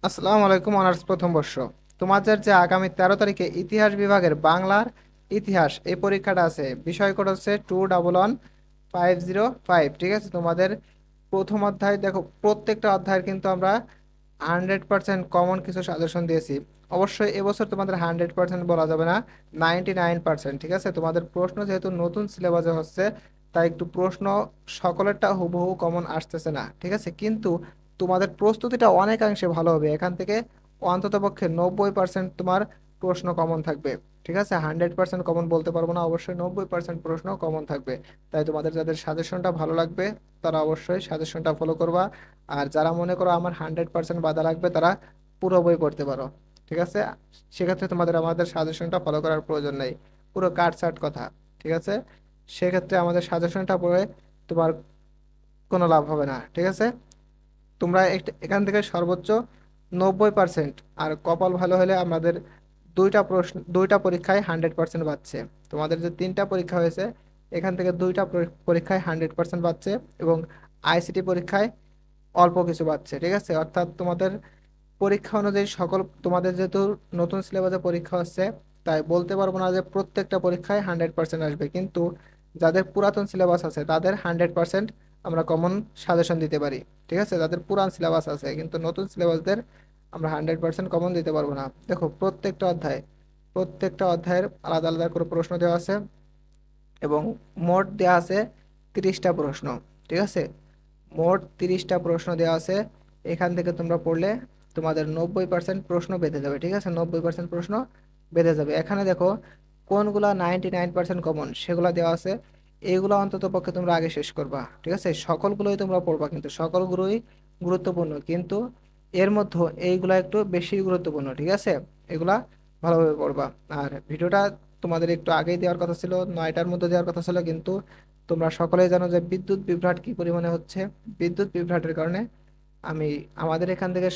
আসসালামু আলাইকুম অনার্স প্রথম বর্ষ। তোমাদের যে আগামী 13 তারিখে ইতিহাস বিভাগের বাংলার ইতিহাস এই পরীক্ষাটা আছে, বিষয় কোড হচ্ছে 211505। ঠিক আছে, তোমাদের প্রথম অধ্যায় দেখো, প্রত্যেকটা অধ্যায়ের কিন্তু আমরা 100% কমন কিছু সাজেশন দিয়েছি। অবশ্যই এবছর তোমাদের 100% বলা যাবে না, 99%। ঠিক আছে, তোমাদের প্রশ্ন যেহেতু নতুন সিলেবাসে হচ্ছে, তাই একটু প্রশ্ন সকলেরটা হুবহু কমন আসতেছে না। ঠিক আছে, কিন্তু তোমাদের প্রস্তুতিটা অনেকাংশে ভালো হবে এখান থেকে। অন্ততপক্ষে 90% তোমার প্রশ্ন কমন থাকবে। ঠিক আছে, 100% কমন বলতে পারবো না, অবশ্যই 90% প্রশ্ন কমন থাকবে। তাই তোমাদের যাদের সাজেশনটা ভালো লাগবে তারা অবশ্যই সাজেশনটা ফলো করবা। আর যারা মনে করো আমার 100% বাধা লাগবে, তারা পুরো বই পড়তে পারো। ঠিক আছে, সেক্ষেত্রে তোমাদের আমাদের সাজেশনটা ফলো করার প্রয়োজন নেই, পুরো কাটছাট কথা। ঠিক আছে, সেক্ষেত্রে আমাদের সাজেশনটা পড়ে তোমার কোনো লাভ হবে না। ঠিক আছে, তোমরা এখান থেকে সর্বোচ্চ 90%, আর কপাল ভালো হলে আমাদের দুইটা পরীক্ষায় 100% পাচ্ছে। তোমাদের যে তিনটা পরীক্ষা হয়েছে, এখান থেকে দুইটা পরীক্ষায় 100% পাচ্ছে, এবং আইসিটি পরীক্ষায় অল্প কিছু পাচ্ছে। ঠিক আছে, অর্থাৎ তোমাদের পরীক্ষা অনুযায়ী সকল, তোমাদের যেহেতু নতুন সিলেবাসে পরীক্ষা হচ্ছে, তাই বলতে পারবো না যে প্রত্যেকটা পরীক্ষায় 100% আসবে, কিন্তু যাদের পুরাতন সিলেবাস আছে তাদের 100% আমরা কমন সাজেশন দিতে পারি। ঠিক আছে, যাদের পুরান সিলেবাস আছে, কিন্তু নতুন সিলেবাসদের আমরা 100% কমন দিতে পারবো না। দেখো, প্রত্যেকটা অধ্যায়ের আলাদা আলাদা করে প্রশ্ন দেওয়া আছে, এবং মোট দেওয়া আছে 30টা প্রশ্ন। ঠিক আছে, মোট 30টা প্রশ্ন দেওয়া আছে। এখান থেকে তোমরা পড়লে তোমাদের 90% প্রশ্ন বেঁধে যাবে। ঠিক আছে, 90% প্রশ্ন বেঁধে যাবে। এখানে দেখো কোনগুলা 99% কমন সেগুলো দেওয়া আছে, এইগুলো অন্তত পক্ষে তোমরা আগে শেষ করবা। ঠিক আছে, সকলগুলোই তোমরা পড়বা, কিন্তু সকলগুলোই গুরুত্বপূর্ণ, কিন্তু এর মধ্যে এইগুলা একটু বেশি গুরুত্বপূর্ণ। ঠিক আছে, এগুলা ভালোভাবে পড়বা। আর ভিডিওটা তোমাদের একটু আগেই দেওয়ার কথা ছিল, 9টার মধ্যে দেওয়ার কথা ছিল, কিন্তু তোমরা সকলেই জানো যে বিদ্যুৎ বিভ্রাট কি পরিমাণে হচ্ছে। বিদ্যুৎ বিভ্রাটের কারণে আমি আমাদের এখান থেকে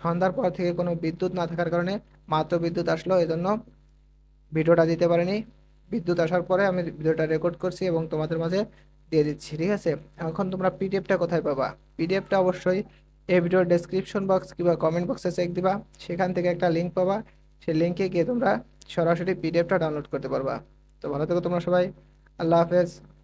সন্ধ্যার পর থেকে কোনো বিদ্যুৎ না থাকার কারণে মাত্র বিদ্যুৎ আসলো, এই জন্য ভিডিওটা দিতে পারিনি। বিদ্যুৎ আসার পরে আমি ভিডিওটা রেকর্ড করছি এবং তোমাদের মাঝে দিয়ে দিচ্ছি। ঠিক আছে, এখন তোমরা পিডিএফটা কোথায় পাবা? পিডিএফটা অবশ্যই এই ভিডিওর ডেসক্রিপশন বক্স কিংবা কমেন্ট বক্সে চেক দিবা, সেখান থেকে একটা লিঙ্ক পাবা। সেই লিঙ্কে গিয়ে তোমরা সরাসরি পিডিএফটা ডাউনলোড করতে পারবা। তো ভালো থেকো তোমরা সবাই, আল্লাহ হাফেজ।